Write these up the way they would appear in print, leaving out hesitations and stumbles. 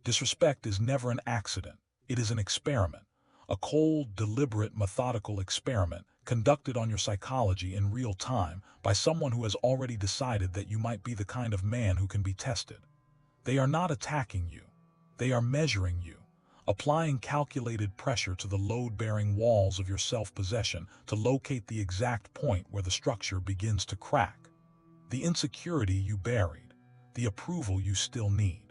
Disrespect is never an accident. It is an experiment. A cold, deliberate, methodical experiment conducted on your psychology in real time by someone who has already decided that you might be the kind of man who can be tested. They are not attacking you. They are measuring you, applying calculated pressure to the load-bearing walls of your self-possession to locate the exact point where the structure begins to crack. The insecurity you buried, the approval you still need.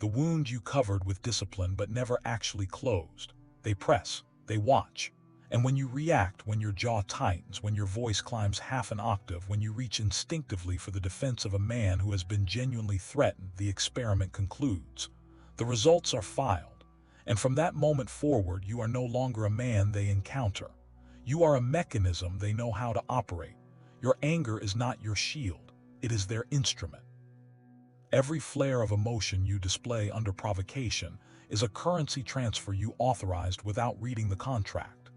The wound you covered with discipline but never actually closed. They press, they watch. And when you react, when your jaw tightens, when your voice climbs half an octave, when you reach instinctively for the defense of a man who has been genuinely threatened, the experiment concludes. The results are filed. And from that moment forward, you are no longer a man they encounter. You are a mechanism they know how to operate. Your anger is not your shield. It is their instrument. Every flare of emotion you display under provocation is a currency transfer you authorized without reading the contract.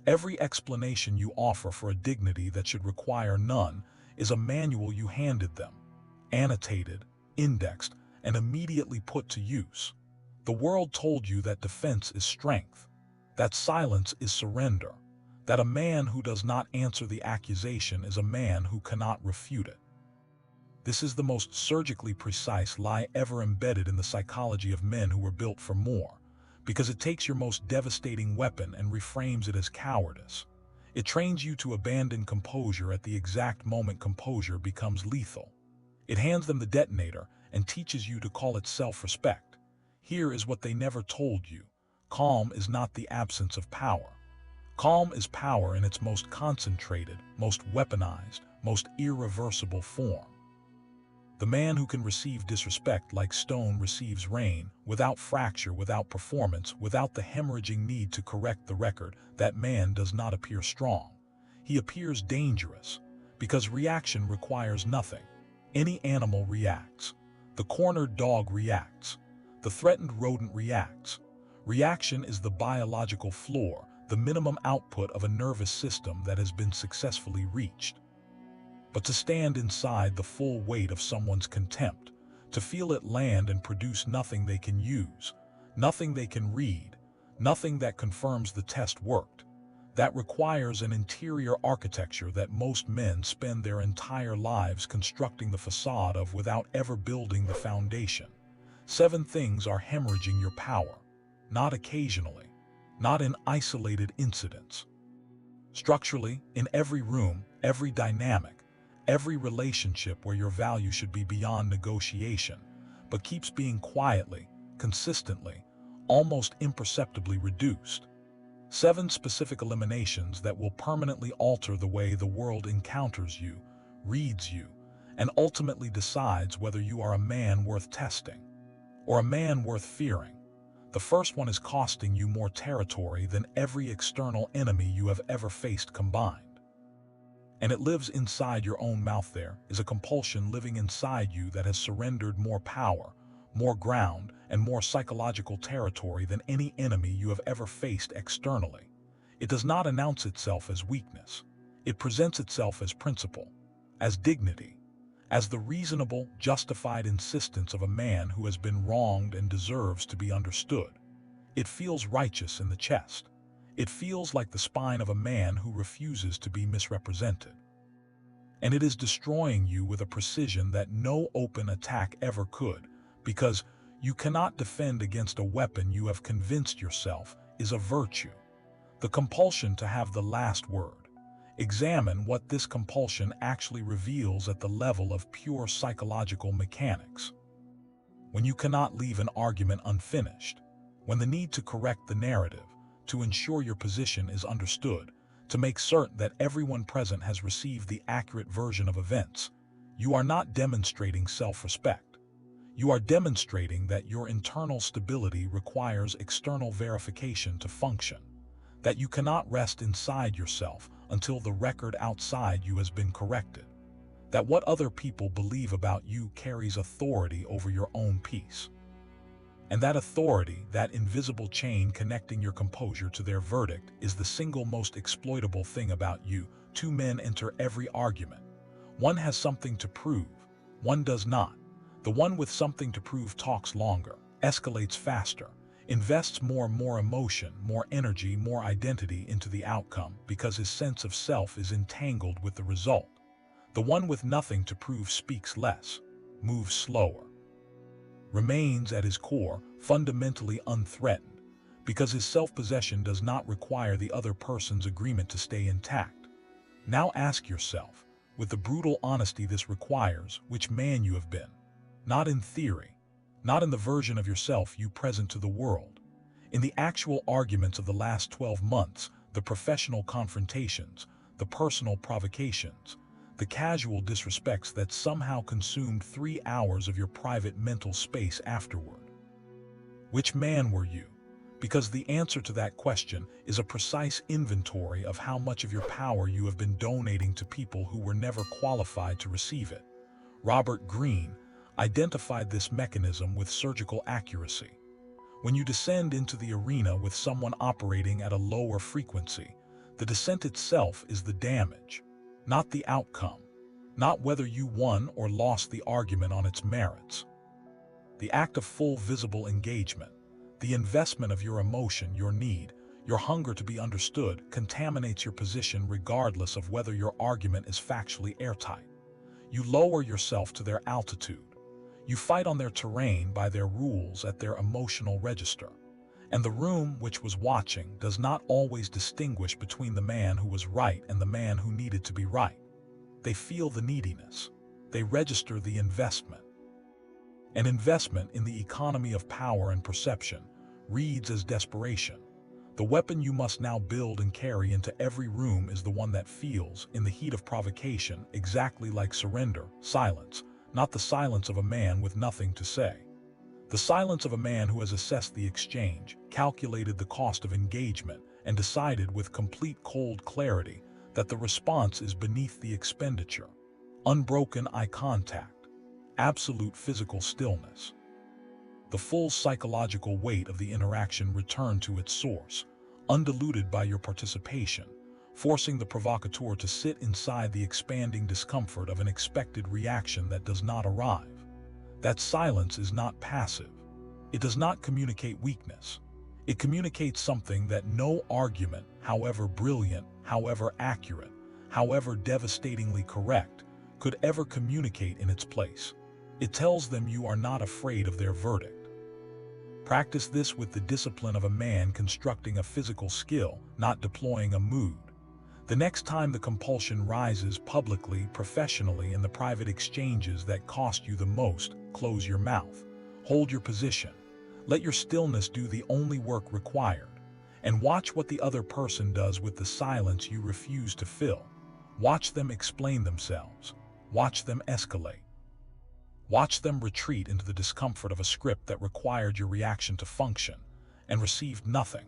Every explanation you offer for a dignity that should require none is a manual you handed them, annotated, indexed, and immediately put to use. The world told you that defense is strength, that silence is surrender, that a man who does not answer the accusation is a man who cannot refute it. This is the most surgically precise lie ever embedded in the psychology of men who were built for more, because it takes your most devastating weapon and reframes it as cowardice. It trains you to abandon composure at the exact moment composure becomes lethal. It hands them the detonator and teaches you to call it self-respect. Here is what they never told you. Calm is not the absence of power. Calm is power in its most concentrated, most weaponized, most irreversible form. The man who can receive disrespect like stone receives rain, without fracture, without performance, without the hemorrhaging need to correct the record, that man does not appear strong. He appears dangerous, because reaction requires nothing. Any animal reacts. The cornered dog reacts. The threatened rodent reacts. Reaction is the biological floor, the minimum output of a nervous system that has been successfully reached. But to stand inside the full weight of someone's contempt, to feel it land and produce nothing they can use, nothing they can read, nothing that confirms the test worked, that requires an interior architecture that most men spend their entire lives constructing the facade of without ever building the foundation. 7 things are hemorrhaging your power, not occasionally, not in isolated incidents. Structurally, in every room, every dynamic, every relationship where your value should be beyond negotiation, but keeps being quietly, consistently, almost imperceptibly reduced. 7 specific eliminations that will permanently alter the way the world encounters you, reads you, and ultimately decides whether you are a man worth testing or a man worth fearing. The first one is costing you more territory than every external enemy you have ever faced combined. And it lives inside your own mouth. There is a compulsion living inside you that has surrendered more power, more ground, and more psychological territory than any enemy you have ever faced externally. It does not announce itself as weakness. It presents itself as principle, as dignity, as the reasonable, justified insistence of a man who has been wronged and deserves to be understood. It feels righteous in the chest. It feels like the spine of a man who refuses to be misrepresented. And it is destroying you with a precision that no open attack ever could, because you cannot defend against a weapon you have convinced yourself is a virtue. The compulsion to have the last word. Examine what this compulsion actually reveals at the level of pure psychological mechanics. When you cannot leave an argument unfinished, when the need to correct the narrative, to ensure your position is understood, to make certain that everyone present has received the accurate version of events, you are not demonstrating self-respect. You are demonstrating that your internal stability requires external verification to function, that you cannot rest inside yourself until the record outside you has been corrected, that what other people believe about you carries authority over your own peace. And that authority, that invisible chain connecting your composure to their verdict, is the single most exploitable thing about you. 2 men enter every argument. One has something to prove, one does not. The one with something to prove talks longer, escalates faster, invests more emotion, more energy, more identity into the outcome because his sense of self is entangled with the result. The one with nothing to prove speaks less, moves slower, remains at his core fundamentally unthreatened because his self-possession does not require the other person's agreement to stay intact. Now ask yourself, with the brutal honesty this requires, which man you have been. Not in theory, not in the version of yourself you present to the world. In the actual arguments of the last 12 months, the professional confrontations, the personal provocations, the casual disrespects that somehow consumed 3 hours of your private mental space afterward. Which man were you? Because the answer to that question is a precise inventory of how much of your power you have been donating to people who were never qualified to receive it. Robert Greene identified this mechanism with surgical accuracy. When you descend into the arena with someone operating at a lower frequency, the descent itself is the damage, not the outcome, not whether you won or lost the argument on its merits. The act of full visible engagement, the investment of your emotion, your need, your hunger to be understood, contaminates your position regardless of whether your argument is factually airtight. You lower yourself to their altitude. You fight on their terrain by their rules at their emotional register. And the room which was watching does not always distinguish between the man who was right and the man who needed to be right. They feel the neediness. They register the investment. An investment in the economy of power and perception reads as desperation. The weapon you must now build and carry into every room is the one that feels, in the heat of provocation, exactly like surrender, silence, not the silence of a man with nothing to say. The silence of a man who has assessed the exchange, calculated the cost of engagement, and decided with complete cold clarity that the response is beneath the expenditure. Unbroken eye contact, absolute physical stillness. The full psychological weight of the interaction returned to its source, undiluted by your participation, forcing the provocateur to sit inside the expanding discomfort of an expected reaction that does not arrive. That silence is not passive. It does not communicate weakness. It communicates something that no argument, however brilliant, however accurate, however devastatingly correct, could ever communicate in its place. It tells them you are not afraid of their verdict. Practice this with the discipline of a man constructing a physical skill, not deploying a mood. The next time the compulsion rises publicly, professionally, in the private exchanges that cost you the most, close your mouth. Hold your position. Let your stillness do the only work required. And watch what the other person does with the silence you refuse to fill. Watch them explain themselves. Watch them escalate. Watch them retreat into the discomfort of a script that required your reaction to function and received nothing.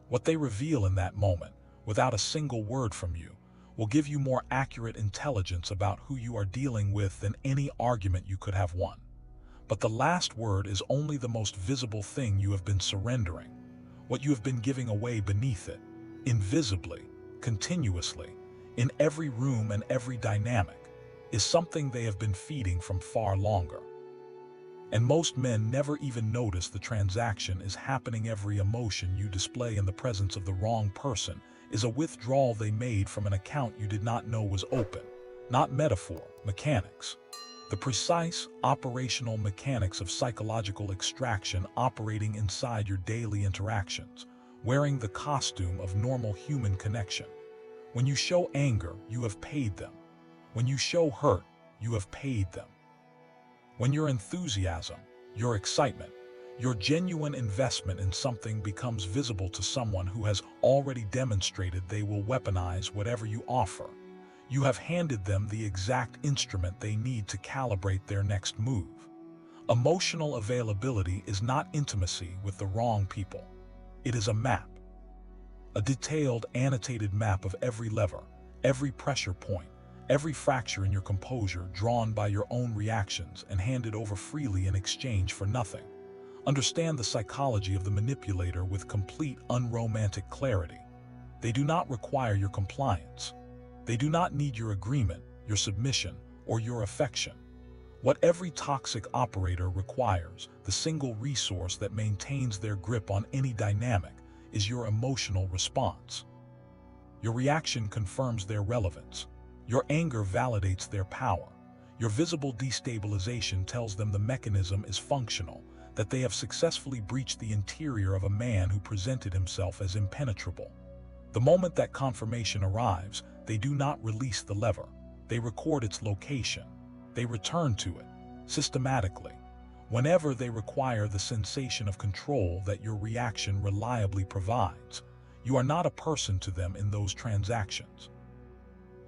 What they reveal in that moment, without a single word from you, will give you more accurate intelligence about who you are dealing with than any argument you could have won. But the last word is only the most visible thing you have been surrendering, what you have been giving away beneath it, invisibly, continuously, in every room and every dynamic, is something they have been feeding from far longer. And most men never even notice the transaction is happening. Every emotion you display in the presence of the wrong person is a withdrawal they made from an account you did not know was open. Not metaphor, mechanics. The precise, operational mechanics of psychological extraction operating inside your daily interactions, wearing the costume of normal human connection. When you show anger, you have paid them. When you show hurt, you have paid them. When your enthusiasm, your excitement, your genuine investment in something becomes visible to someone who has already demonstrated they will weaponize whatever you offer, you have handed them the exact instrument they need to calibrate their next move. Emotional availability is not intimacy with the wrong people. It is a map. A detailed, annotated map of every lever, every pressure point, every fracture in your composure, drawn by your own reactions and handed over freely in exchange for nothing. Understand the psychology of the manipulator with complete, unromantic clarity. They do not require your compliance. They do not need your agreement, your submission, or your affection. What every toxic operator requires, the single resource that maintains their grip on any dynamic, is your emotional response. Your reaction confirms their relevance. Your anger validates their power. Your visible destabilization tells them the mechanism is functional, that they have successfully breached the interior of a man who presented himself as impenetrable. The moment that confirmation arrives, they do not release the lever. They record its location. They return to it, systematically, whenever they require the sensation of control that your reaction reliably provides. You are not a person to them in those transactions.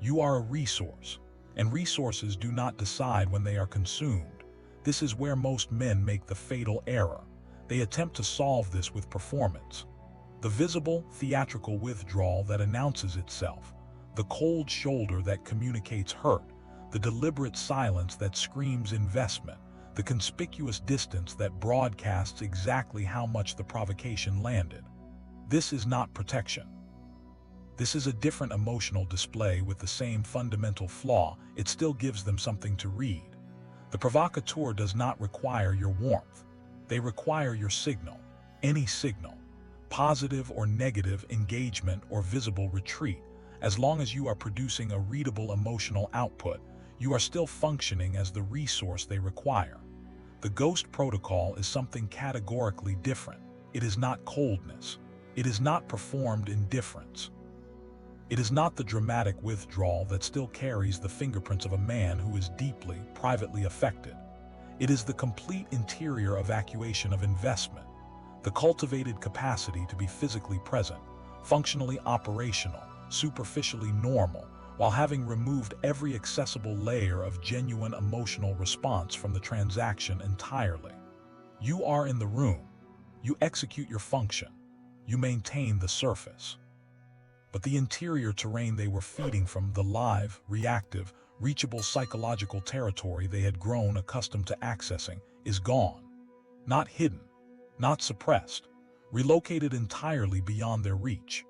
You are a resource, and resources do not decide when they are consumed. This is where most men make the fatal error. They attempt to solve this with performance. The visible, theatrical withdrawal that announces itself, the cold shoulder that communicates hurt, the deliberate silence that screams investment, the conspicuous distance that broadcasts exactly how much the provocation landed. This is not protection. This is a different emotional display with the same fundamental flaw. It still gives them something to read. The provocateur does not require your warmth. They require your signal, any signal, positive or negative engagement or visible retreat. As long as you are producing a readable emotional output, you are still functioning as the resource they require. The ghost protocol is something categorically different. It is not coldness. It is not performed indifference. It is not the dramatic withdrawal that still carries the fingerprints of a man who is deeply, privately affected. It is the complete interior evacuation of investment, the cultivated capacity to be physically present, functionally operational, superficially normal, while having removed every accessible layer of genuine emotional response from the transaction entirely. You are in the room. You execute your function. You maintain the surface. But the interior terrain they were feeding from, the live, reactive, reachable psychological territory they had grown accustomed to accessing, is gone. Not hidden, not suppressed, relocated entirely beyond their reach.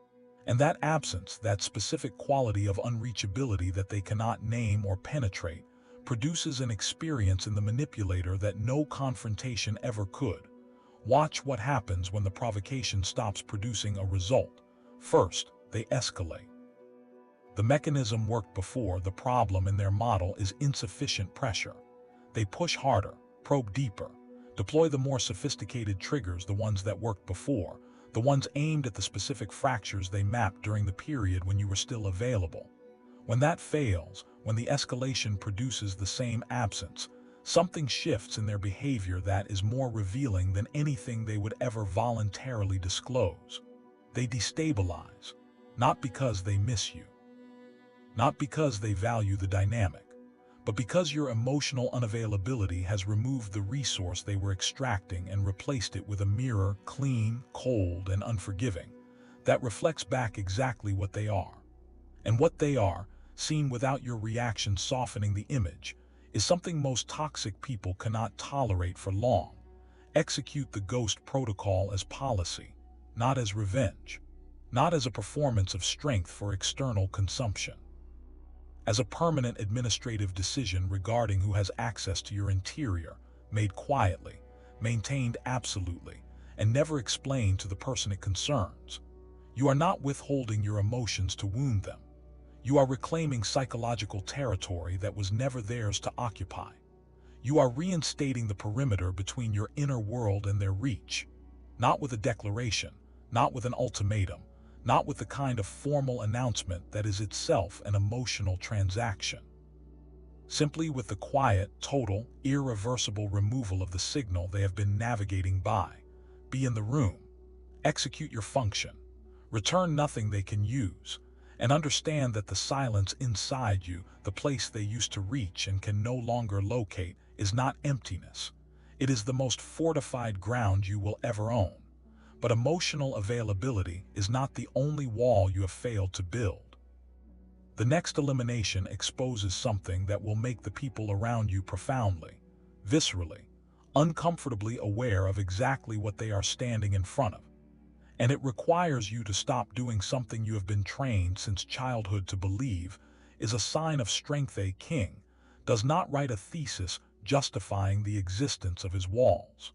And that absence, that specific quality of unreachability that they cannot name or penetrate, produces an experience in the manipulator that no confrontation ever could. Watch what happens when the provocation stops producing a result. First, they escalate. The mechanism worked before. The problem in their model is insufficient pressure. They push harder, probe deeper, deploy the more sophisticated triggers, the ones that worked before, the ones aimed at the specific fractures they mapped during the period when you were still available. When that fails, when the escalation produces the same absence, something shifts in their behavior that is more revealing than anything they would ever voluntarily disclose. They destabilize, not because they miss you, not because they value the dynamic, but because your emotional unavailability has removed the resource they were extracting and replaced it with a mirror, clean, cold, and unforgiving, that reflects back exactly what they are. And what they are, seen without your reaction softening the image, is something most toxic people cannot tolerate for long. Execute the ghost protocol as policy, not as revenge, not as a performance of strength for external consumption. As a permanent administrative decision regarding who has access to your interior, made quietly, maintained absolutely, and never explained to the person it concerns. You are not withholding your emotions to wound them. You are reclaiming psychological territory that was never theirs to occupy. You are reinstating the perimeter between your inner world and their reach, not with a declaration, not with an ultimatum, not with the kind of formal announcement that is itself an emotional transaction. Simply with the quiet, total, irreversible removal of the signal they have been navigating by. Be in the room. Execute your function. Return nothing they can use. And understand that the silence inside you, the place they used to reach and can no longer locate, is not emptiness. It is the most fortified ground you will ever own. But emotional availability is not the only wall you have failed to build. The next elimination exposes something that will make the people around you profoundly, viscerally, uncomfortably aware of exactly what they are standing in front of. And it requires you to stop doing something you have been trained since childhood to believe is a sign of strength. A king does not write a thesis justifying the existence of his walls.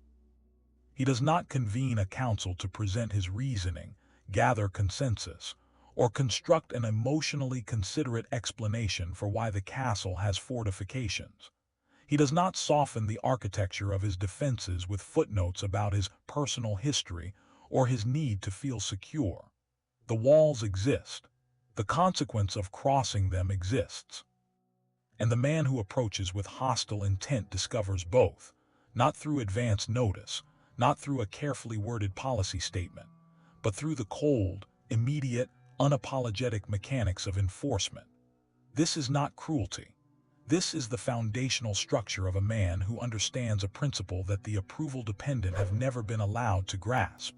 He does not convene a council to present his reasoning, gather consensus, or construct an emotionally considerate explanation for why the castle has fortifications. He does not soften the architecture of his defenses with footnotes about his personal history or his need to feel secure. The walls exist. The consequence of crossing them exists. And the man who approaches with hostile intent discovers both, not through advance notice, not through a carefully worded policy statement, but through the cold, immediate, unapologetic mechanics of enforcement. This is not cruelty. This is the foundational structure of a man who understands a principle that the approval-dependent have never been allowed to grasp.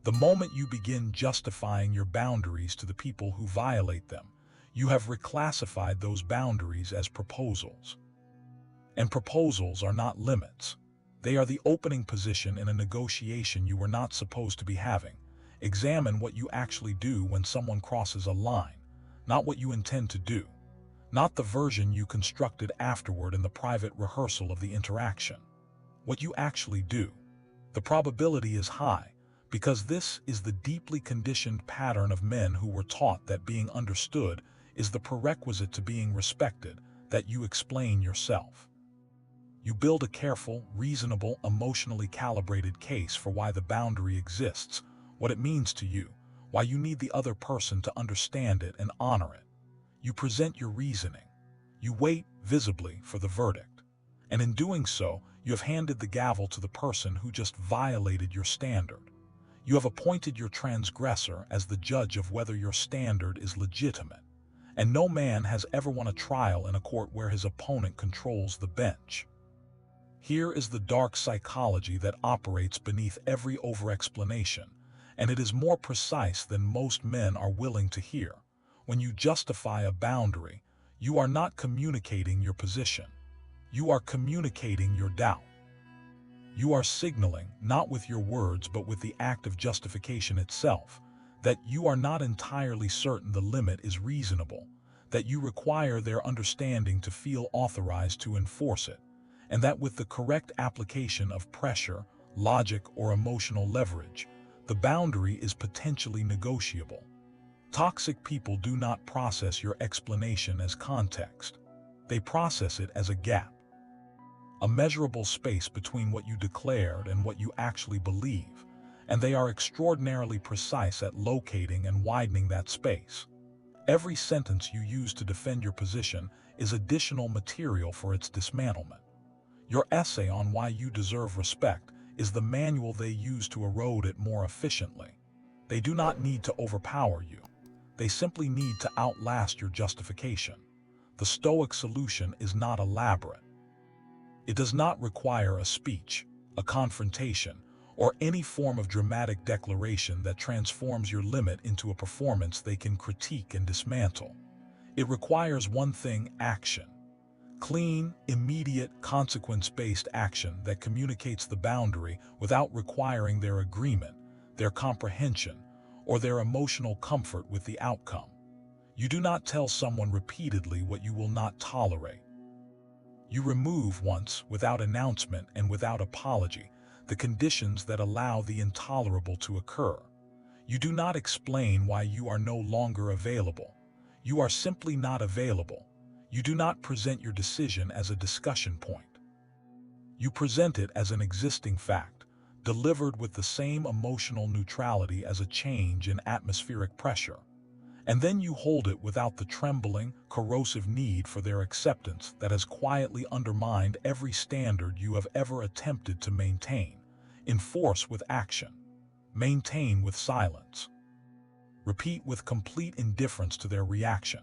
The moment you begin justifying your boundaries to the people who violate them, you have reclassified those boundaries as proposals. And proposals are not limits. They are the opening position in a negotiation you were not supposed to be having. Examine what you actually do when someone crosses a line, not what you intend to do, not the version you constructed afterward in the private rehearsal of the interaction. What you actually do. The probability is high, because this is the deeply conditioned pattern of men who were taught that being understood is the prerequisite to being respected, that you explain yourself. You build a careful, reasonable, emotionally calibrated case for why the boundary exists, what it means to you, why you need the other person to understand it and honor it. You present your reasoning. You wait, visibly, for the verdict. And in doing so, you have handed the gavel to the person who just violated your standard. You have appointed your transgressor as the judge of whether your standard is legitimate. And no man has ever won a trial in a court where his opponent controls the bench. Here is the dark psychology that operates beneath every over-explanation, and it is more precise than most men are willing to hear. When you justify a boundary, you are not communicating your position. You are communicating your doubt. You are signaling, not with your words but with the act of justification itself, that you are not entirely certain the limit is reasonable, that you require their understanding to feel authorized to enforce it, and that with the correct application of pressure, logic, or emotional leverage, the boundary is potentially negotiable. Toxic people do not process your explanation as context. They process it as a gap, a measurable space between what you declared and what you actually believe, and they are extraordinarily precise at locating and widening that space. Every sentence you use to defend your position is additional material for its dismantlement. Your essay on why you deserve respect is the manual they use to erode it more efficiently. They do not need to overpower you. They simply need to outlast your justification. The Stoic solution is not elaborate. It does not require a speech, a confrontation, or any form of dramatic declaration that transforms your limit into a performance they can critique and dismantle. It requires one thing: action. Clean, immediate, consequence-based action that communicates the boundary without requiring their agreement, their comprehension, or their emotional comfort with the outcome. You do not tell someone repeatedly what you will not tolerate. You remove once, without announcement and without apology, the conditions that allow the intolerable to occur. You do not explain why you are no longer available. You are simply not available. You do not present your decision as a discussion point. You present it as an existing fact, delivered with the same emotional neutrality as a change in atmospheric pressure. And then you hold it without the trembling, corrosive need for their acceptance that has quietly undermined every standard you have ever attempted to maintain. Enforce with action. Maintain with silence. Repeat with complete indifference to their reaction.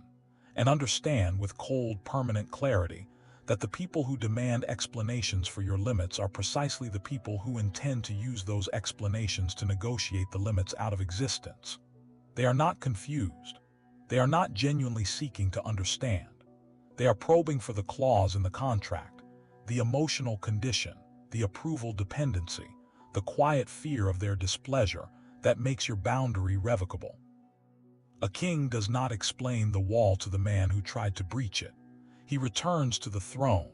And understand with cold, permanent clarity that the people who demand explanations for your limits are precisely the people who intend to use those explanations to negotiate the limits out of existence. They are not confused. They are not genuinely seeking to understand. They are probing for the clause in the contract, the emotional condition, the approval dependency, the quiet fear of their displeasure that makes your boundary revocable. A king does not explain the wall to the man who tried to breach it. He returns to the throne.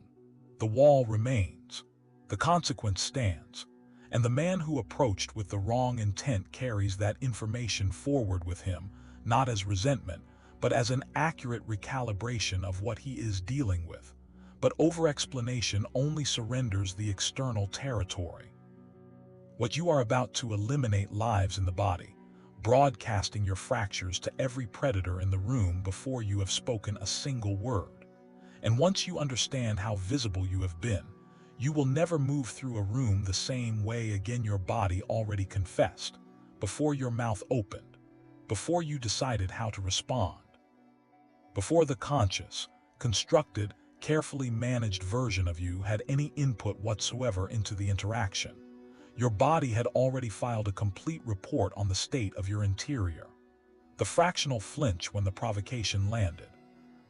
The wall remains. The consequence stands. And the man who approached with the wrong intent carries that information forward with him, not as resentment, but as an accurate recalibration of what he is dealing with. But over-explanation only surrenders the external territory. What you are about to eliminate lives in the body, broadcasting your fractures to every predator in the room before you have spoken a single word. And once you understand how visible you have been, you will never move through a room the same way again. Your body already confessed, before your mouth opened, before you decided how to respond. Before the conscious, constructed, carefully managed version of you had any input whatsoever into the interaction. Your body had already filed a complete report on the state of your interior. The fractional flinch when the provocation landed.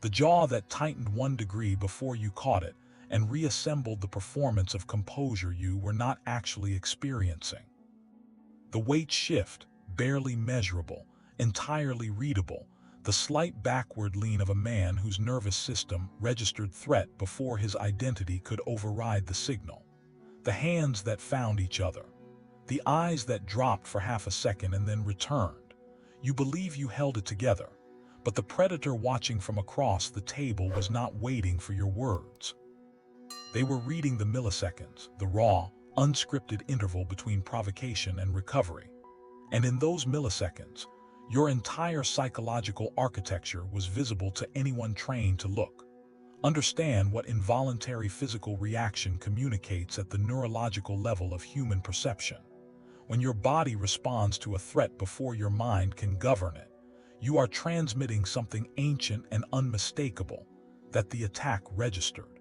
The jaw that tightened 1 degree before you caught it and reassembled the performance of composure you were not actually experiencing. The weight shift, barely measurable, entirely readable, the slight backward lean of a man whose nervous system registered threat before his identity could override the signal. The hands that found each other. The eyes that dropped for half a second and then returned. You believe you held it together, but the predator watching from across the table was not waiting for your words. They were reading the milliseconds, the raw, unscripted interval between provocation and recovery. And in those milliseconds, your entire psychological architecture was visible to anyone trained to look. Understand what involuntary physical reaction communicates at the neurological level of human perception. When your body responds to a threat before your mind can govern it, you are transmitting something ancient and unmistakable, that the attack registered.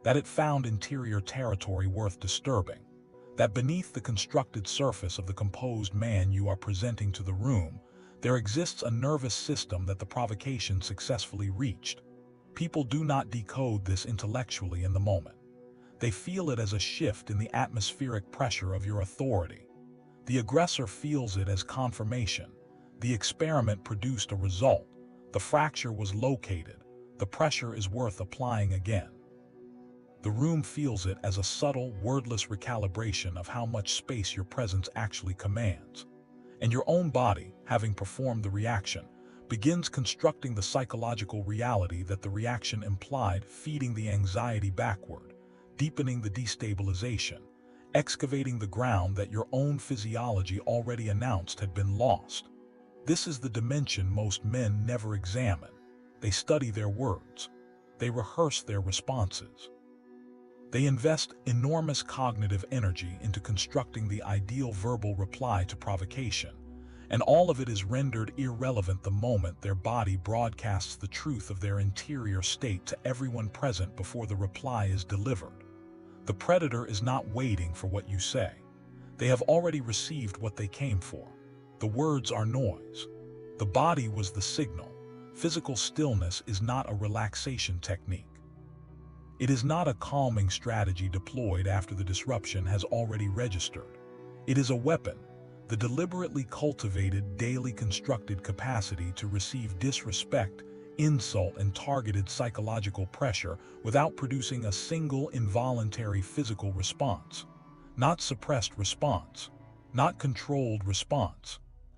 That it found interior territory worth disturbing. That beneath the constructed surface of the composed man you are presenting to the room, there exists a nervous system that the provocation successfully reached. People do not decode this intellectually in the moment. They feel it as a shift in the atmospheric pressure of your authority. The aggressor feels it as confirmation. The experiment produced a result. The fracture was located. The pressure is worth applying again. The room feels it as a subtle, wordless recalibration of how much space your presence actually commands. And your own body, having performed the reaction, begins constructing the psychological reality that the reaction implied, feeding the anxiety backward, deepening the destabilization, excavating the ground that your own physiology already announced had been lost. This is the dimension most men never examine. They study their words. They rehearse their responses. They invest enormous cognitive energy into constructing the ideal verbal reply to provocation, and all of it is rendered irrelevant the moment their body broadcasts the truth of their interior state to everyone present before the reply is delivered. The predator is not waiting for what you say. They have already received what they came for. The words are noise. The body was the signal. Physical stillness is not a relaxation technique. It is not a calming strategy deployed after the disruption has already registered. It is a weapon, the deliberately cultivated, daily constructed capacity to receive disrespect, insult, and targeted psychological pressure without producing a single involuntary physical response. Not suppressed response, not controlled response,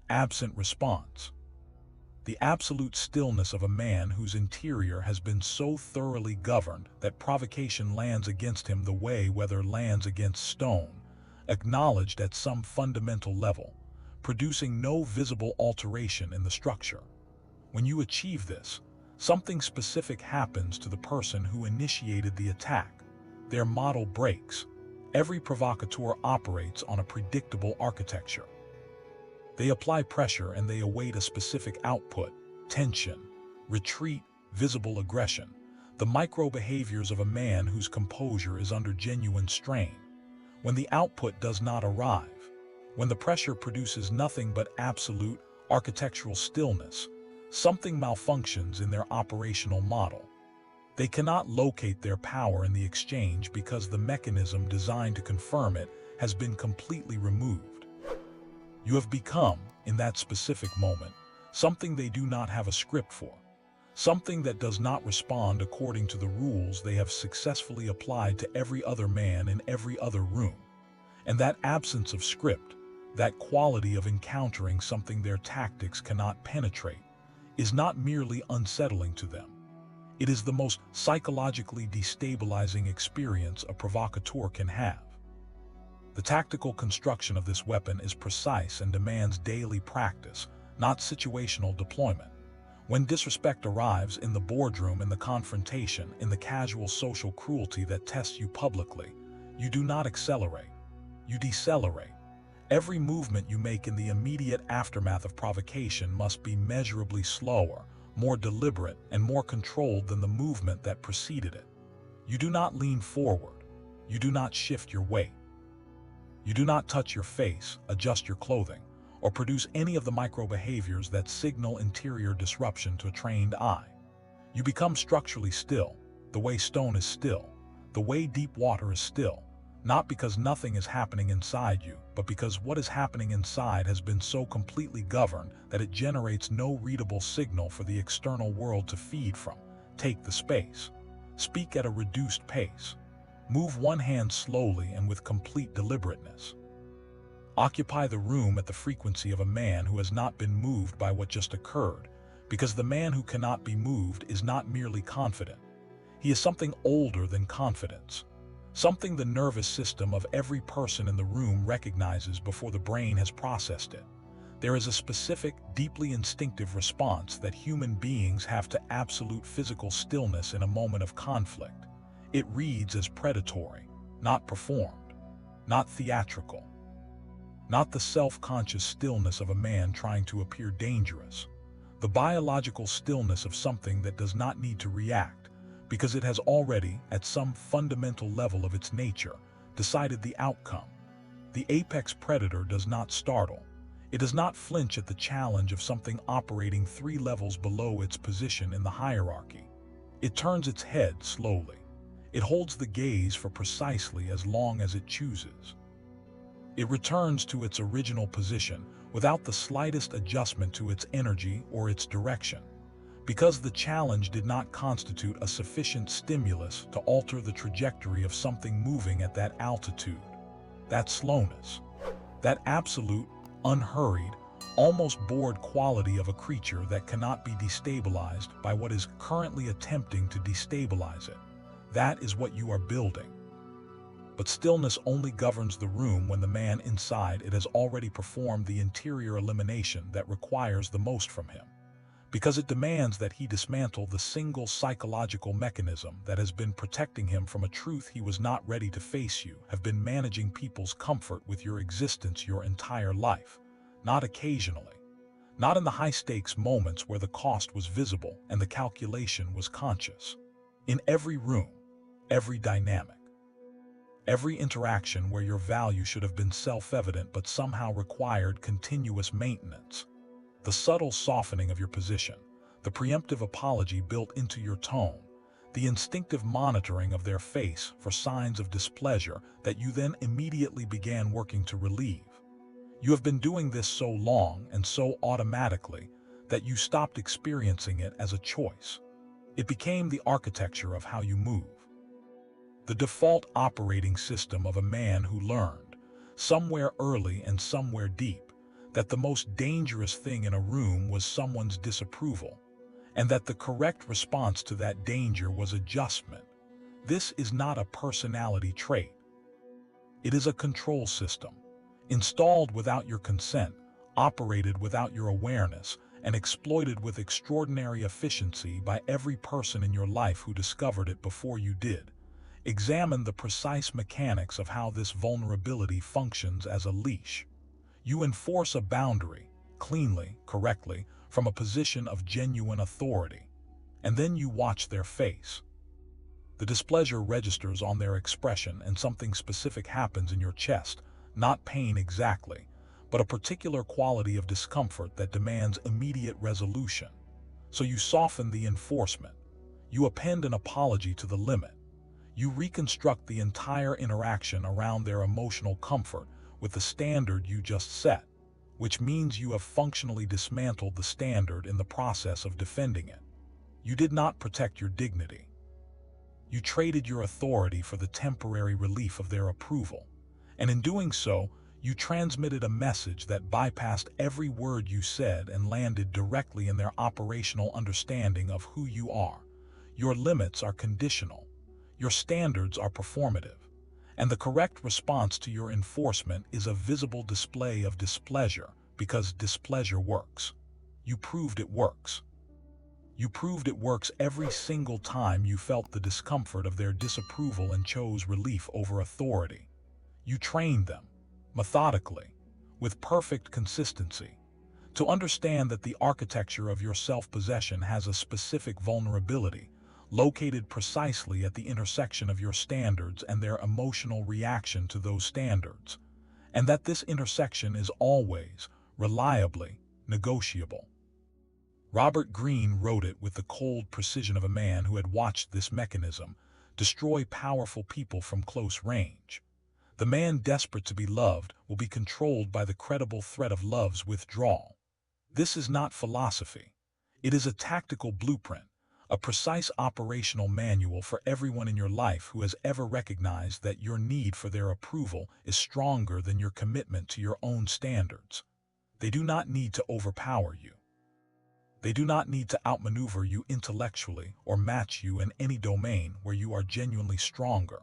absent response. The absolute stillness of a man whose interior has been so thoroughly governed that provocation lands against him the way weather lands against stone, acknowledged at some fundamental level, producing no visible alteration in the structure. When you achieve this, something specific happens to the person who initiated the attack. Their model breaks. Every provocateur operates on a predictable architecture. They apply pressure and they await a specific output: tension, retreat, visible aggression, the micro-behaviors of a man whose composure is under genuine strain. When the output does not arrive, when the pressure produces nothing but absolute, architectural stillness, something malfunctions in their operational model. They cannot locate their power in the exchange because the mechanism designed to confirm it has been completely removed. You have become, in that specific moment, something they do not have a script for. something that does not respond according to the rules they have successfully applied to every other man in every other room. And that absence of script, that quality of encountering something their tactics cannot penetrate, is not merely unsettling to them. It is the most psychologically destabilizing experience a provocateur can have. The tactical construction of this weapon is precise and demands daily practice, not situational deployment. When disrespect arrives in the boardroom, in the confrontation, in the casual social cruelty that tests you publicly, you do not accelerate, you decelerate. Every movement you make in the immediate aftermath of provocation must be measurably slower, more deliberate, and more controlled than the movement that preceded it. You do not lean forward. You do not shift your weight. You do not touch your face, adjust your clothing, or produce any of the micro-behaviors that signal interior disruption to a trained eye. You become structurally still, the way stone is still, the way deep water is still, not because nothing is happening inside you, but because what is happening inside has been so completely governed that it generates no readable signal for the external world to feed from. Take the space. Speak at a reduced pace. Move one hand slowly and with complete deliberateness. Occupy the room at the frequency of a man who has not been moved by what just occurred, because the man who cannot be moved is not merely confident. He is something older than confidence, something the nervous system of every person in the room recognizes before the brain has processed it. There is a specific, deeply instinctive response that human beings have to absolute physical stillness in a moment of conflict. It reads as predatory, not performed, not theatrical. Not the self-conscious stillness of a man trying to appear dangerous. The biological stillness of something that does not need to react, because it has already, at some fundamental level of its nature, decided the outcome. The apex predator does not startle. It does not flinch at the challenge of something operating 3 levels below its position in the hierarchy. It turns its head slowly. It holds the gaze for precisely as long as it chooses. It returns to its original position without the slightest adjustment to its energy or its direction, because the challenge did not constitute a sufficient stimulus to alter the trajectory of something moving at that altitude. That slowness, that absolute, unhurried, almost bored quality of a creature that cannot be destabilized by what is currently attempting to destabilize it. That is what you are building. But stillness only governs the room when the man inside it has already performed the interior elimination that requires the most from him, because it demands that he dismantle the single psychological mechanism that has been protecting him from a truth he was not ready to face. You have been managing people's comfort with your existence your entire life, not occasionally, not in the high-stakes moments where the cost was visible and the calculation was conscious. In every room, every dynamic, every interaction where your value should have been self-evident but somehow required continuous maintenance. The subtle softening of your position, the preemptive apology built into your tone, the instinctive monitoring of their face for signs of displeasure that you then immediately began working to relieve. You have been doing this so long and so automatically that you stopped experiencing it as a choice. It became the architecture of how you move. The default operating system of a man who learned, somewhere early and somewhere deep, that the most dangerous thing in a room was someone's disapproval, and that the correct response to that danger was adjustment. This is not a personality trait. It is a control system, installed without your consent, operated without your awareness, and exploited with extraordinary efficiency by every person in your life who discovered it before you did. Examine the precise mechanics of how this vulnerability functions as a leash. You enforce a boundary, cleanly, correctly, from a position of genuine authority, and then you watch their face. The displeasure registers on their expression and something specific happens in your chest, not pain exactly, but a particular quality of discomfort that demands immediate resolution. So you soften the enforcement. You append an apology to the limit. You reconstruct the entire interaction around their emotional comfort with the standard you just set, which means you have functionally dismantled the standard in the process of defending it. You did not protect your dignity. You traded your authority for the temporary relief of their approval, and in doing so, you transmitted a message that bypassed every word you said and landed directly in their operational understanding of who you are. Your limits are conditional. Your standards are performative. And the correct response to your enforcement is a visible display of displeasure, because displeasure works. You proved it works. You proved it works every single time you felt the discomfort of their disapproval and chose relief over authority. You trained them, methodically, with perfect consistency, to understand that the architecture of your self-possession has a specific vulnerability, located precisely at the intersection of your standards and their emotional reaction to those standards, and that this intersection is always, reliably, negotiable. Robert Greene wrote it with the cold precision of a man who had watched this mechanism destroy powerful people from close range. The man desperate to be loved will be controlled by the credible threat of love's withdrawal. This is not philosophy. It is a tactical blueprint, a precise operational manual for everyone in your life who has ever recognized that your need for their approval is stronger than your commitment to your own standards. They do not need to overpower you. They do not need to outmaneuver you intellectually or match you in any domain where you are genuinely stronger.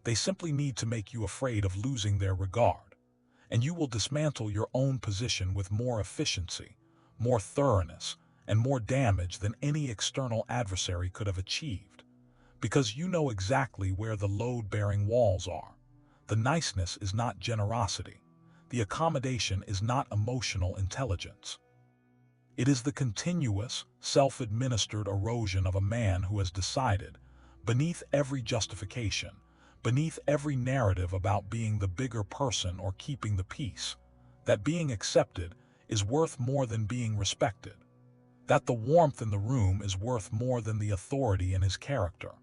They simply need to make you afraid of losing their regard, and you will dismantle your own position with more efficiency, more thoroughness, and more damage than any external adversary could have achieved, because you know exactly where the load-bearing walls are. The niceness is not generosity. The accommodation is not emotional intelligence. It is the continuous, self-administered erosion of a man who has decided, beneath every justification, beneath every narrative about being the bigger person or keeping the peace, that being accepted is worth more than being respected, that the warmth in the room is worth more than the authority in his character,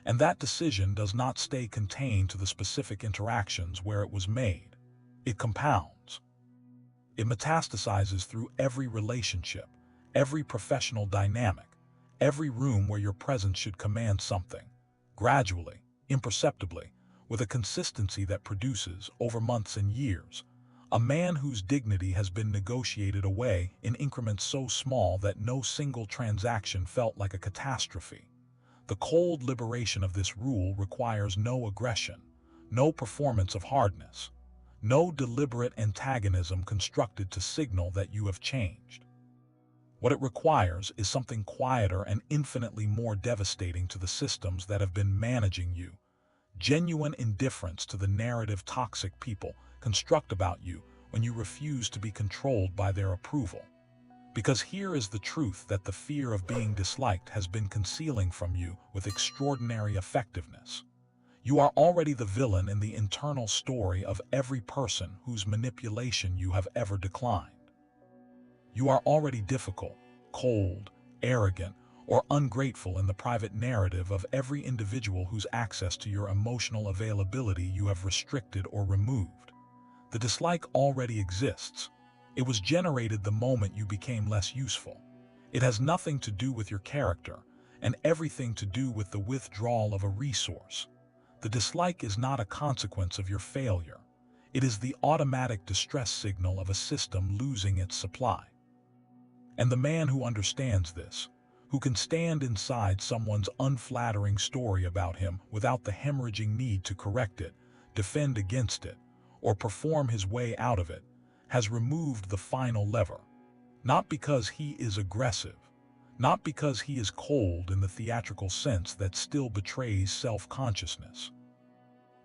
and that decision does not stay contained to the specific interactions where it was made. It compounds. It metastasizes through every relationship, every professional dynamic, every room where your presence should command something, gradually, imperceptibly, with a consistency that produces, over months and years, a man whose dignity has been negotiated away in increments so small that no single transaction felt like a catastrophe. The cold liberation of this rule requires no aggression, no performance of hardness, no deliberate antagonism constructed to signal that you have changed. What it requires is something quieter and infinitely more devastating to the systems that have been managing you: genuine indifference to the narrative toxic people construct about you when you refuse to be controlled by their approval. Because here is the truth that the fear of being disliked has been concealing from you with extraordinary effectiveness. You are already the villain in the internal story of every person whose manipulation you have ever declined. You are already difficult, cold, arrogant, or ungrateful in the private narrative of every individual whose access to your emotional availability you have restricted or removed. The dislike already exists. It was generated the moment you became less useful. It has nothing to do with your character, and everything to do with the withdrawal of a resource. The dislike is not a consequence of your failure. It is the automatic distress signal of a system losing its supply. And the man who understands this, who can stand inside someone's unflattering story about him without the hemorrhaging need to correct it, defend against it, or perform his way out of it, has removed the final lever. Not because he is aggressive, not because he is cold in the theatrical sense that still betrays self-consciousness,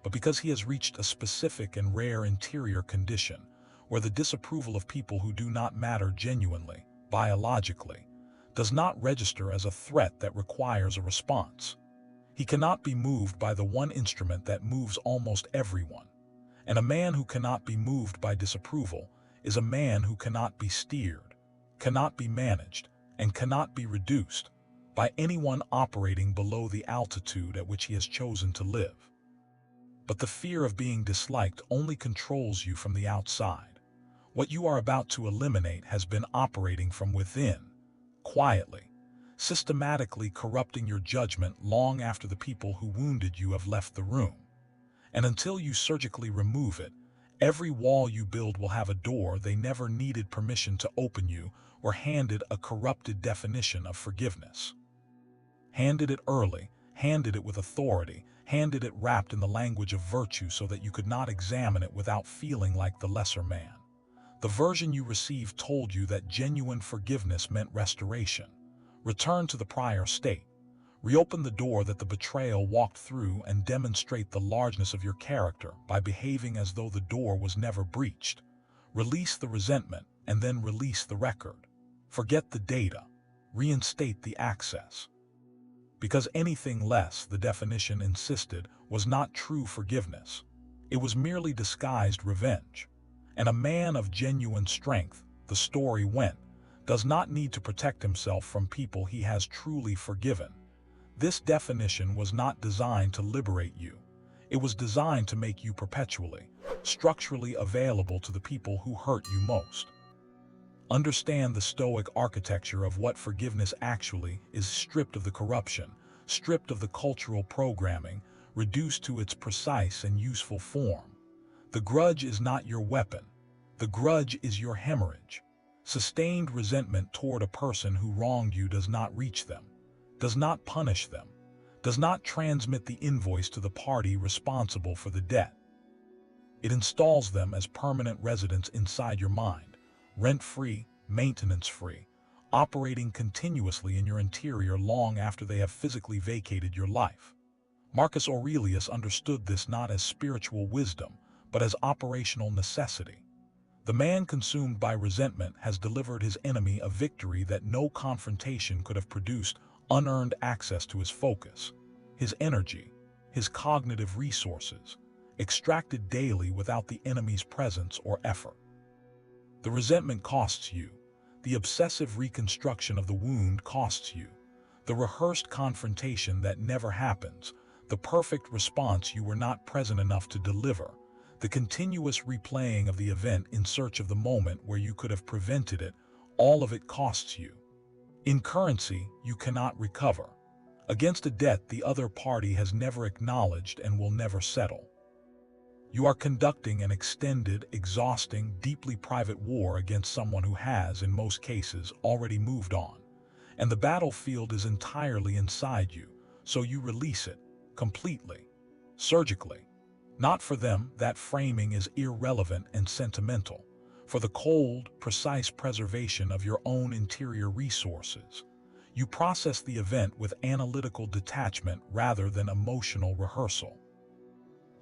but because he has reached a specific and rare interior condition where the disapproval of people who do not matter genuinely, biologically, does not register as a threat that requires a response. He cannot be moved by the one instrument that moves almost everyone. And a man who cannot be moved by disapproval is a man who cannot be steered, cannot be managed, and cannot be reduced by anyone operating below the altitude at which he has chosen to live. But the fear of being disliked only controls you from the outside. What you are about to eliminate has been operating from within, quietly, systematically corrupting your judgment long after the people who wounded you have left the room. And until you surgically remove it, every wall you build will have a door they never needed permission to open you or handed a corrupted definition of forgiveness. Handed it early, handed it with authority, handed it wrapped in the language of virtue so that you could not examine it without feeling like the lesser man. The version you received told you that genuine forgiveness meant restoration. Return to the prior state. Reopen the door that the betrayal walked through and demonstrate the largeness of your character by behaving as though the door was never breached. Release the resentment and then release the record. Forget the data. Reinstate the access. Because anything less, the definition insisted, was not true forgiveness. It was merely disguised revenge. And a man of genuine strength, the story went, does not need to protect himself from people he has truly forgiven. This definition was not designed to liberate you. It was designed to make you perpetually, structurally available to the people who hurt you most. Understand the Stoic architecture of what forgiveness actually is: stripped of the corruption, stripped of the cultural programming, reduced to its precise and useful form. The grudge is not your weapon. The grudge is your hemorrhage. Sustained resentment toward a person who wronged you does not reach them, does not punish them, does not transmit the invoice to the party responsible for the debt. It installs them as permanent residents inside your mind, rent-free, maintenance-free, operating continuously in your interior long after they have physically vacated your life. Marcus Aurelius understood this not as spiritual wisdom, but as operational necessity. The man consumed by resentment has delivered his enemy a victory that no confrontation could have produced: unearned access to his focus, his energy, his cognitive resources, extracted daily without the enemy's presence or effort. The resentment costs you. The obsessive reconstruction of the wound costs you. The rehearsed confrontation that never happens, the perfect response you were not present enough to deliver, the continuous replaying of the event in search of the moment where you could have prevented it, all of it costs you. In currency, you cannot recover. Against a debt the other party has never acknowledged and will never settle. You are conducting an extended, exhausting, deeply private war against someone who has, in most cases, already moved on. And the battlefield is entirely inside you, so you release it, completely, surgically. Not for them, that framing is irrelevant and sentimental. For the cold, precise preservation of your own interior resources. You process the event with analytical detachment rather than emotional rehearsal.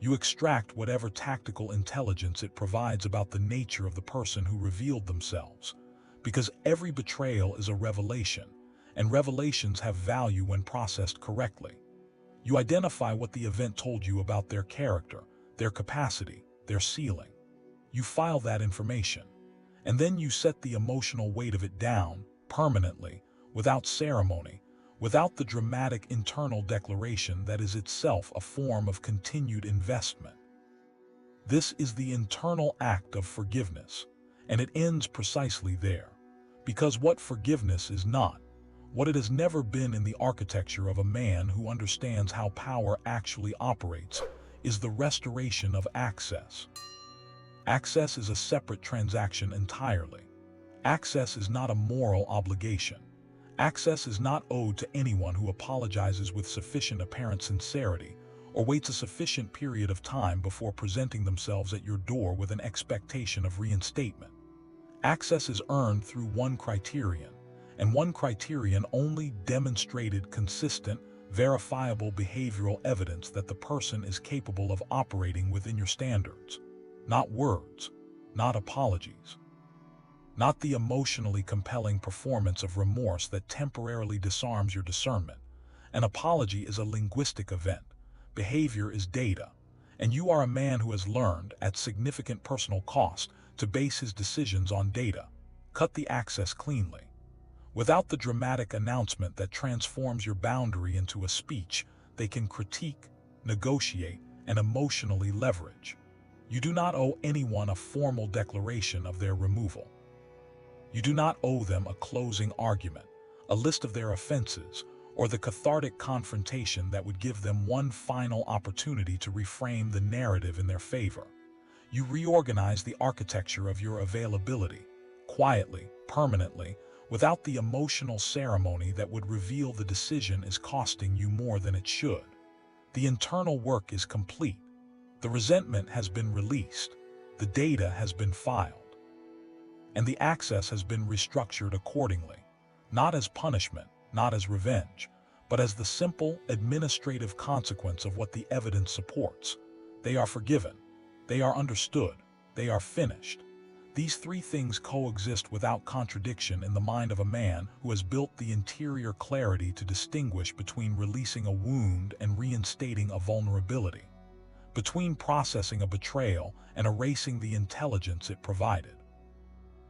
You extract whatever tactical intelligence it provides about the nature of the person who revealed themselves, because every betrayal is a revelation, and revelations have value when processed correctly. You identify what the event told you about their character, their capacity, their ceiling. You file that information, and then you set the emotional weight of it down, permanently, without ceremony, without the dramatic internal declaration that is itself a form of continued investment. This is the internal act of forgiveness, and it ends precisely there. Because what forgiveness is not, what it has never been in the architecture of a man who understands how power actually operates, is the restoration of access. Access is a separate transaction entirely. Access is not a moral obligation. Access is not owed to anyone who apologizes with sufficient apparent sincerity or waits a sufficient period of time before presenting themselves at your door with an expectation of reinstatement. Access is earned through one criterion, and one criterion only: demonstrated, consistent, verifiable behavioral evidence that the person is capable of operating within your standards. Not words, not apologies. Not the emotionally compelling performance of remorse that temporarily disarms your discernment. An apology is a linguistic event. Behavior is data. And you are a man who has learned, at significant personal cost, to base his decisions on data. Cut the access cleanly. Without the dramatic announcement that transforms your boundary into a speech they can critique, negotiate, and emotionally leverage. You do not owe anyone a formal declaration of their removal. You do not owe them a closing argument, a list of their offenses, or the cathartic confrontation that would give them one final opportunity to reframe the narrative in their favor. You reorganize the architecture of your availability, quietly, permanently, without the emotional ceremony that would reveal the decision is costing you more than it should. The internal work is complete. The resentment has been released. The data has been filed. And the access has been restructured accordingly, not as punishment, not as revenge, but as the simple administrative consequence of what the evidence supports. They are forgiven. They are understood. They are finished. These three things coexist without contradiction in the mind of a man who has built the interior clarity to distinguish between releasing a wound and reinstating a vulnerability, between processing a betrayal and erasing the intelligence it provided,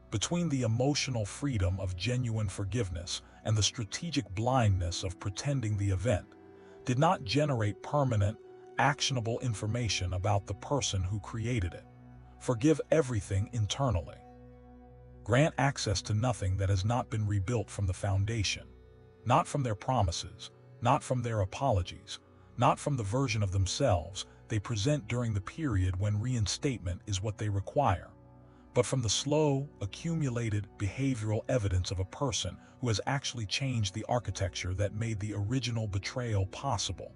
between the emotional freedom of genuine forgiveness and the strategic blindness of pretending the event did not generate permanent, actionable information about the person who created it. Forgive everything internally. Grant access to nothing that has not been rebuilt from the foundation, not from their promises, not from their apologies, not from the version of themselves they present during the period when reinstatement is what they require, but from the slow, accumulated behavioral evidence of a person who has actually changed the architecture that made the original betrayal possible.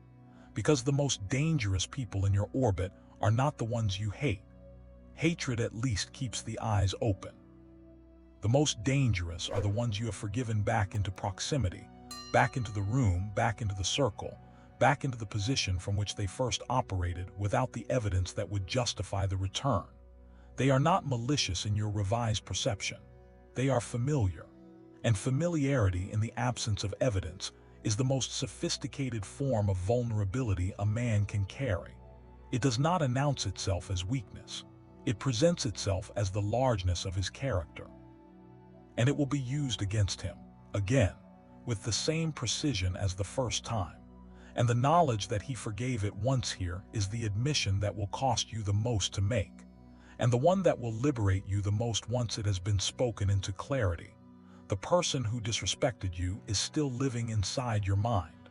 Because the most dangerous people in your orbit are not the ones you hate. Hatred at least keeps the eyes open. The most dangerous are the ones you have forgiven back into proximity, back into the room, back into the circle, back into the position from which they first operated without the evidence that would justify the return. They are not malicious in your revised perception. They are familiar. And familiarity in the absence of evidence is the most sophisticated form of vulnerability a man can carry. It does not announce itself as weakness. It presents itself as the largeness of his character. And it will be used against him, again, with the same precision as the first time. And the knowledge that he forgave it once here is the admission that will cost you the most to make, and the one that will liberate you the most once it has been spoken into clarity. The person who disrespected you is still living inside your mind,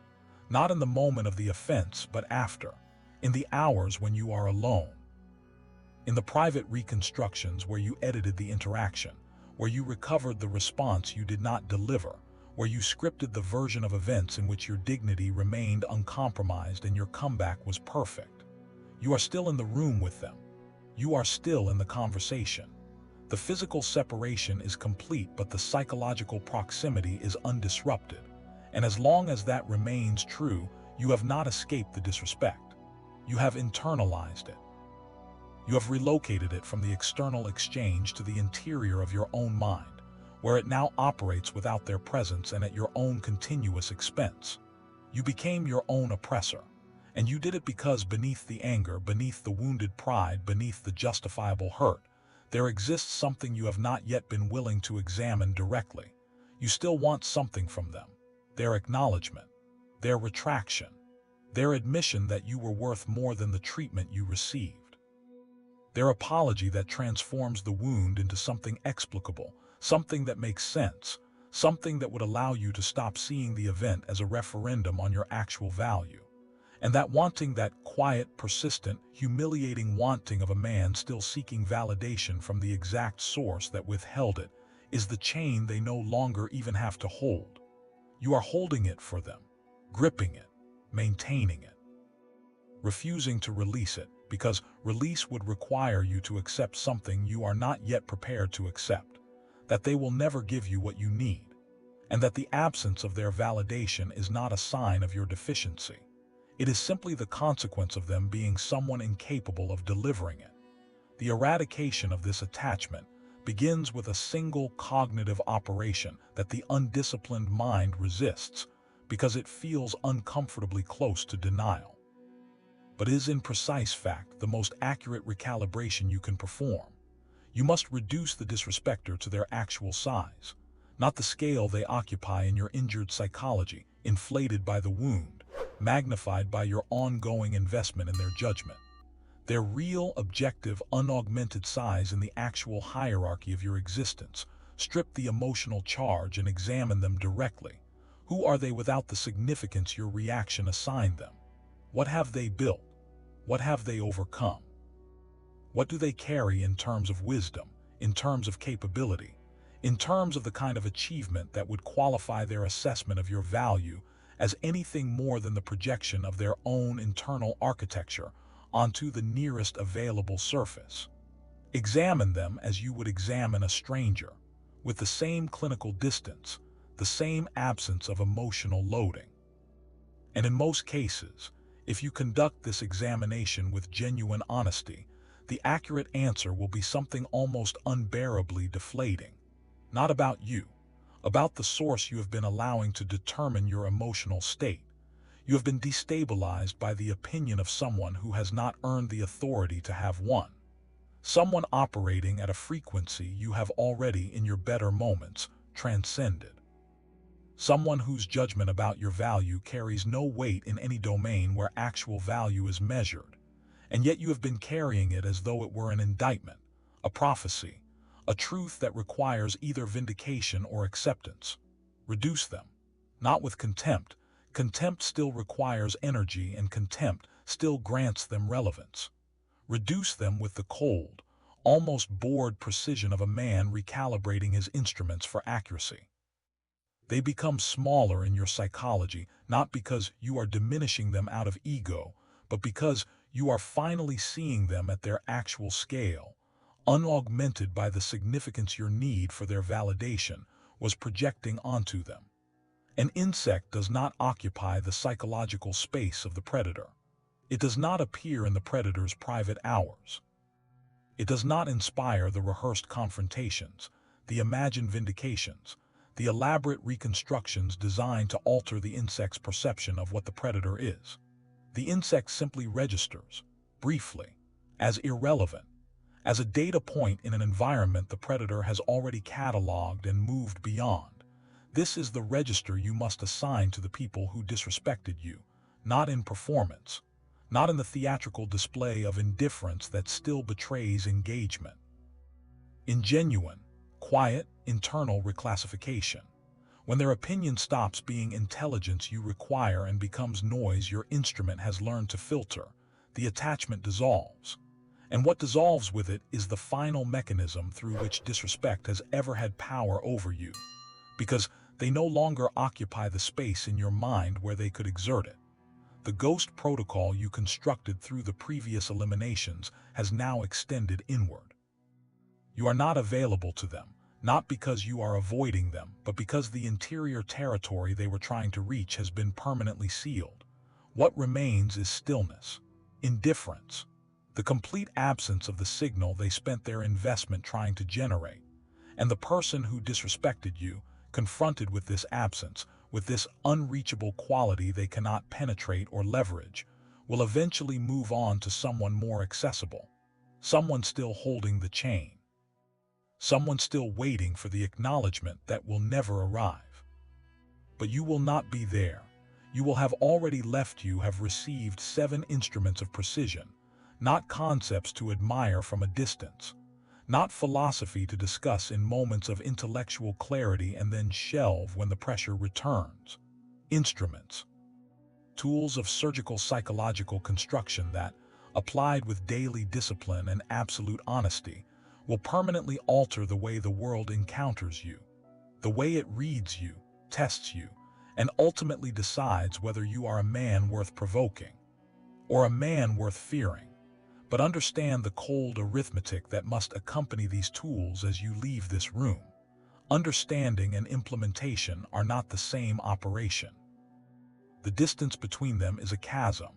not in the moment of the offense, but after, in the hours when you are alone. In the private reconstructions where you edited the interaction, where you recovered the response you did not deliver, where you scripted the version of events in which your dignity remained uncompromised and your comeback was perfect. You are still in the room with them. You are still in the conversation. The physical separation is complete, but the psychological proximity is undisrupted. And as long as that remains true, you have not escaped the disrespect. You have internalized it. You have relocated it from the external exchange to the interior of your own mind, where it now operates without their presence and at your own continuous expense. You became your own oppressor, and you did it because beneath the anger, beneath the wounded pride, beneath the justifiable hurt, there exists something you have not yet been willing to examine directly. You still want something from them, their acknowledgement, their retraction, their admission that you were worth more than the treatment you received. Their apology that transforms the wound into something explicable, something that makes sense, something that would allow you to stop seeing the event as a referendum on your actual value. And that wanting, that quiet, persistent, humiliating wanting of a man still seeking validation from the exact source that withheld it, is the chain they no longer even have to hold. You are holding it for them, gripping it, maintaining it, refusing to release it, because release would require you to accept something you are not yet prepared to accept, that they will never give you what you need, and that the absence of their validation is not a sign of your deficiency. It is simply the consequence of them being someone incapable of delivering it. The eradication of this attachment begins with a single cognitive operation that the undisciplined mind resists because it feels uncomfortably close to denial, but is in precise fact the most accurate recalibration you can perform. You must reduce the disrespecter to their actual size, not the scale they occupy in your injured psychology, inflated by the wound, magnified by your ongoing investment in their judgment. Their real, objective, unaugmented size in the actual hierarchy of your existence. Strip the emotional charge and examine them directly, Who are they without the significance your reaction assigned them? What have they built? What have they overcome? What do they carry in terms of wisdom, in terms of capability, in terms of the kind of achievement that would qualify their assessment of your value as anything more than the projection of their own internal architecture onto the nearest available surface? Examine them as you would examine a stranger, with the same clinical distance, the same absence of emotional loading. And in most cases, if you conduct this examination with genuine honesty, the accurate answer will be something almost unbearably deflating. Not about you, about the source you have been allowing to determine your emotional state. You have been destabilized by the opinion of someone who has not earned the authority to have one. Someone operating at a frequency you have already, in your better moments, transcended. Someone whose judgment about your value carries no weight in any domain where actual value is measured, and yet you have been carrying it as though it were an indictment, a prophecy, a truth that requires either vindication or acceptance. Reduce them, not with contempt. Contempt still requires energy, and contempt still grants them relevance. Reduce them with the cold, almost bored precision of a man recalibrating his instruments for accuracy. They become smaller in your psychology, not because you are diminishing them out of ego, but because you are finally seeing them at their actual scale, unaugmented by the significance your need for their validation was projecting onto them. An insect does not occupy the psychological space of the predator. It does not appear in the predator's private hours. It does not inspire the rehearsed confrontations, the imagined vindications, the elaborate reconstructions designed to alter the insect's perception of what the predator is. The insect simply registers, briefly, as irrelevant, as a data point in an environment the predator has already cataloged and moved beyond. This is the register you must assign to the people who disrespected you, not in performance, not in the theatrical display of indifference that still betrays engagement. In genuine, quiet, internal reclassification. When their opinion stops being intelligence you require and becomes noise your instrument has learned to filter, the attachment dissolves. And what dissolves with it is the final mechanism through which disrespect has ever had power over you, because they no longer occupy the space in your mind where they could exert it. The ghost protocol you constructed through the previous eliminations has now extended inward. You are not available to them, not because you are avoiding them, but because the interior territory they were trying to reach has been permanently sealed. What remains is stillness, indifference, the complete absence of the signal they spent their investment trying to generate. And the person who disrespected you, confronted with this absence, with this unreachable quality they cannot penetrate or leverage, will eventually move on to someone more accessible, someone still holding the chain, someone still waiting for the acknowledgement that will never arrive. But you will not be there. You will have already left. You have received 7 instruments of precision, not concepts to admire from a distance, not philosophy to discuss in moments of intellectual clarity and then shelve when the pressure returns. Instruments. Tools of surgical psychological construction that, applied with daily discipline and absolute honesty, will permanently alter the way the world encounters you, the way it reads you, tests you, and ultimately decides whether you are a man worth provoking or a man worth fearing. But understand the cold arithmetic that must accompany these tools as you leave this room. Understanding and implementation are not the same operation. The distance between them is a chasm,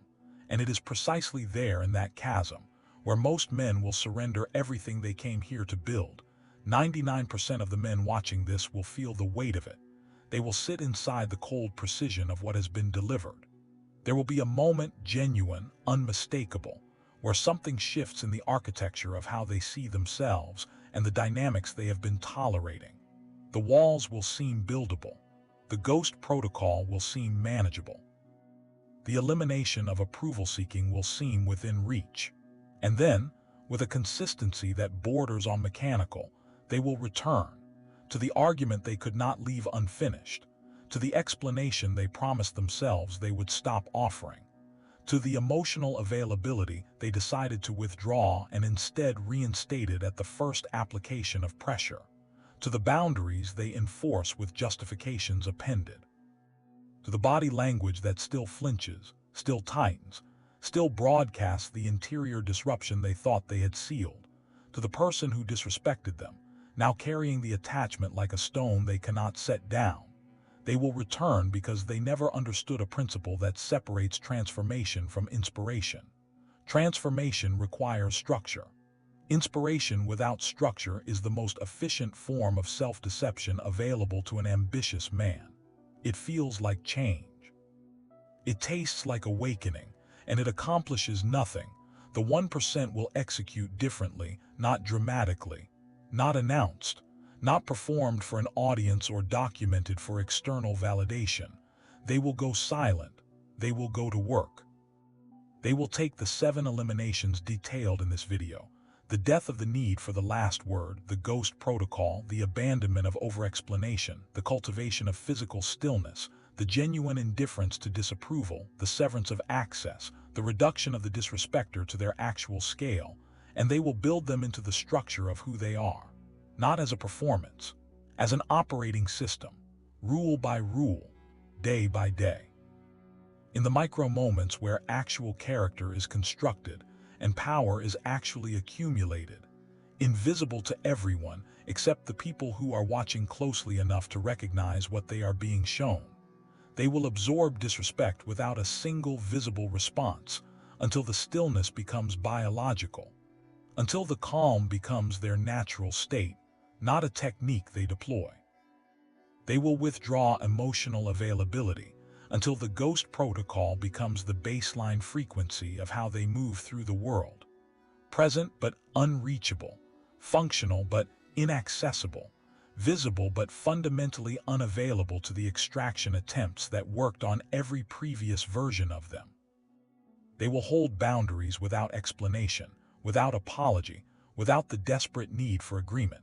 and it is precisely there in that chasm where most men will surrender everything they came here to build. 99% of the men watching this will feel the weight of it. They will sit inside the cold precision of what has been delivered. There will be a moment, genuine, unmistakable, where something shifts in the architecture of how they see themselves and the dynamics they have been tolerating. The walls will seem buildable. The ghost protocol will seem manageable. The elimination of approval-seeking will seem within reach. And then, with a consistency that borders on mechanical, they will return to the argument they could not leave unfinished, to the explanation they promised themselves they would stop offering, to the emotional availability they decided to withdraw and instead reinstated at the first application of pressure, to the boundaries they enforce with justifications appended, to the body language that still flinches, still tightens, still broadcasts the interior disruption they thought they had sealed, to the person who disrespected them, now carrying the attachment like a stone they cannot set down. They will return because they never understood a principle that separates transformation from inspiration. Transformation requires structure. Inspiration without structure is the most efficient form of self-deception available to an ambitious man. It feels like change. It tastes like awakening, and it accomplishes nothing. The 1% will execute differently, not dramatically, not announced, not performed for an audience or documented for external validation. They will go silent. They will go to work. They will take the 7 eliminations detailed in this video: the death of the need for the last word, the ghost protocol, the abandonment of over-explanation, the cultivation of physical stillness, the genuine indifference to disapproval, the severance of access, the reduction of the disrespecter to their actual scale, and they will build them into the structure of who they are, not as a performance, as an operating system, rule by rule, day by day. In the micro moments where actual character is constructed and power is actually accumulated, invisible to everyone except the people who are watching closely enough to recognize what they are being shown, they will absorb disrespect without a single visible response until the stillness becomes biological, until the calm becomes their natural state, not a technique they deploy. They will withdraw emotional availability until the ghost protocol becomes the baseline frequency of how they move through the world. Present but unreachable, functional but inaccessible, visible but fundamentally unavailable to the extraction attempts that worked on every previous version of them. They will hold boundaries without explanation, without apology, without the desperate need for agreement,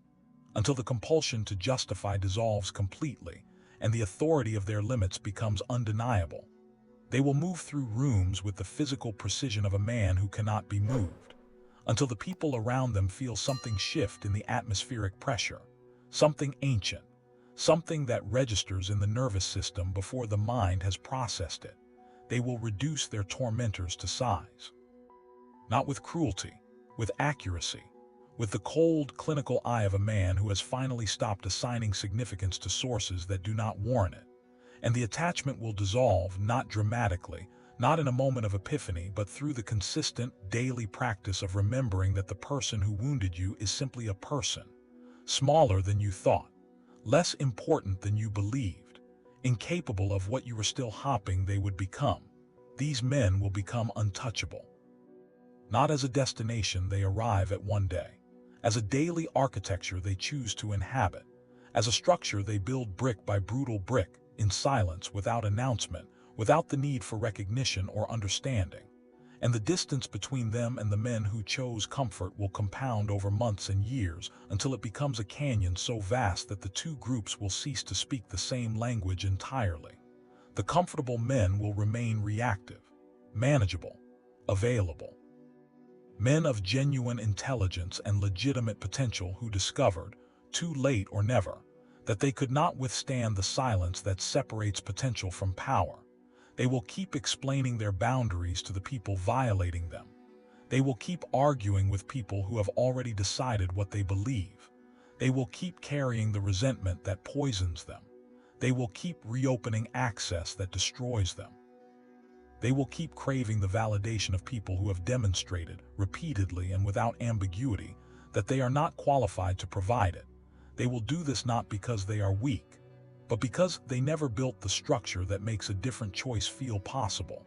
until the compulsion to justify dissolves completely and the authority of their limits becomes undeniable. They will move through rooms with the physical precision of a man who cannot be moved, until the people around them feel something shift in the atmospheric pressure, something ancient, something that registers in the nervous system before the mind has processed it. They will reduce their tormentors to size. Not with cruelty, with accuracy, with the cold, clinical eye of a man who has finally stopped assigning significance to sources that do not warrant it. And the attachment will dissolve, not dramatically, not in a moment of epiphany, but through the consistent, daily practice of remembering that the person who wounded you is simply a person, smaller than you thought, less important than you believed, incapable of what you were still hoping they would become. These men will become untouchable. Not as a destination they arrive at one day, as a daily architecture they choose to inhabit, as a structure they build brick by brutal brick, in silence, without announcement, without the need for recognition or understanding. And the distance between them and the men who chose comfort will compound over months and years until it becomes a canyon so vast that the two groups will cease to speak the same language entirely. The comfortable men will remain reactive, manageable, available. Men of genuine intelligence and legitimate potential who discovered, too late or never, that they could not withstand the silence that separates potential from power. They will keep explaining their boundaries to the people violating them. They will keep arguing with people who have already decided what they believe. They will keep carrying the resentment that poisons them. They will keep reopening access that destroys them. They will keep craving the validation of people who have demonstrated, repeatedly and without ambiguity, that they are not qualified to provide it. They will do this not because they are weak, but because they never built the structure that makes a different choice feel possible.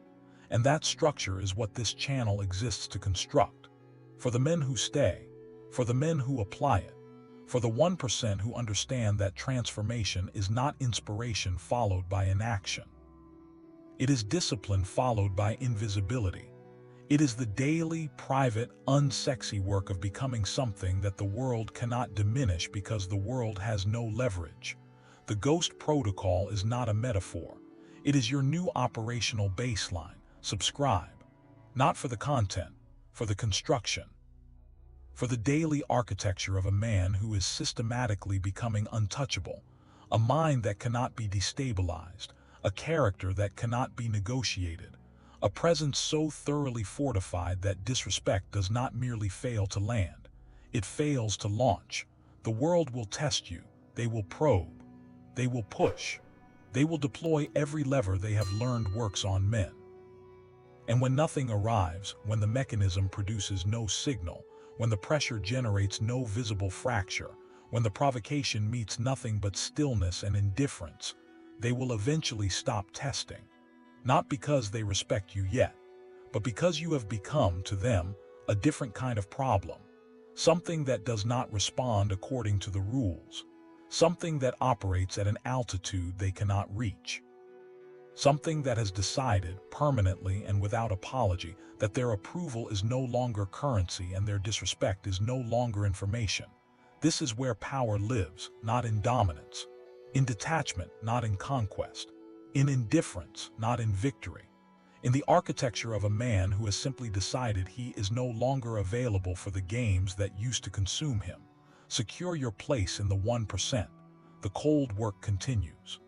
And that structure is what this channel exists to construct. For the men who stay, for the men who apply it, for the 1% who understand that transformation is not inspiration followed by inaction. It is discipline followed by invisibility. It is the daily, private, unsexy work of becoming something that the world cannot diminish because the world has no leverage. The ghost protocol is not a metaphor. It is your new operational baseline. Subscribe. Not for the content, for the construction. For the daily architecture of a man who is systematically becoming untouchable, a mind that cannot be destabilized, a character that cannot be negotiated, a presence so thoroughly fortified that disrespect does not merely fail to land, it fails to launch. The world will test you, they will probe, they will push, they will deploy every lever they have learned works on men. And when nothing arrives, when the mechanism produces no signal, when the pressure generates no visible fracture, when the provocation meets nothing but stillness and indifference, they will eventually stop testing. Not because they respect you yet, but because you have become, to them, a different kind of problem. Something that does not respond according to the rules. Something that operates at an altitude they cannot reach. Something that has decided, permanently and without apology, that their approval is no longer currency and their disrespect is no longer information. This is where power lives, not in dominance. In detachment, not in conquest. In indifference, not in victory. In the architecture of a man who has simply decided he is no longer available for the games that used to consume him. Secure your place in the 1%. The cold work continues.